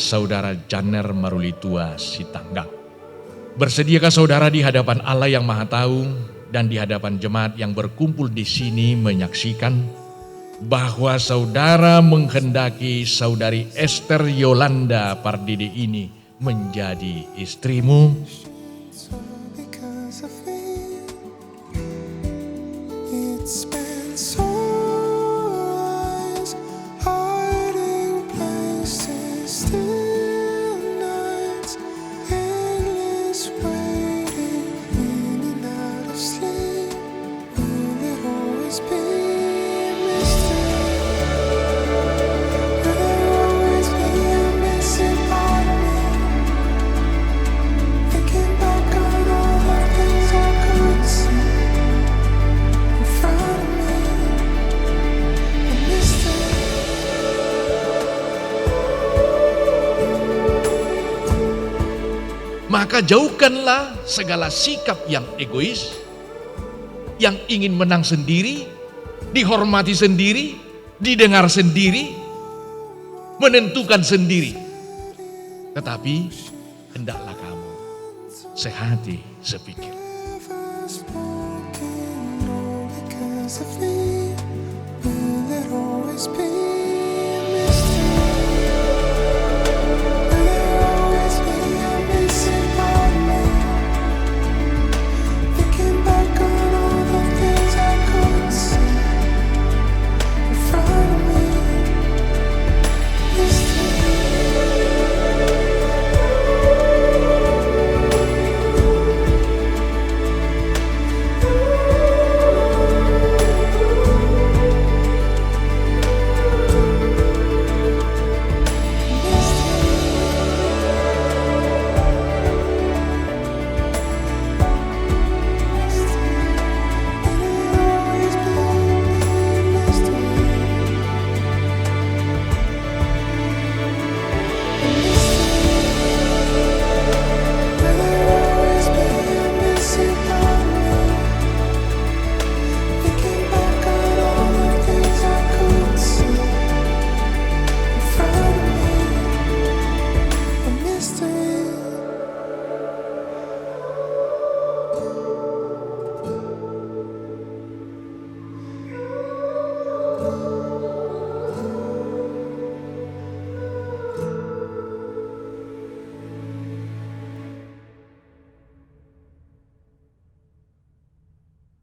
Saudara Janer Marulitua Sitanggang. Bersediakah saudara di hadapan Allah yang Maha Tahu dan di hadapan jemaat yang berkumpul di sini menyaksikan bahwa saudara menghendaki saudari Esther Yolanda Pardede ini menjadi istrimu? Maka jauhkanlah segala sikap yang egois, yang ingin menang sendiri, dihormati sendiri, didengar sendiri, menentukan sendiri. Tetapi hendaklah kamu sehati sepikir. Will it always be?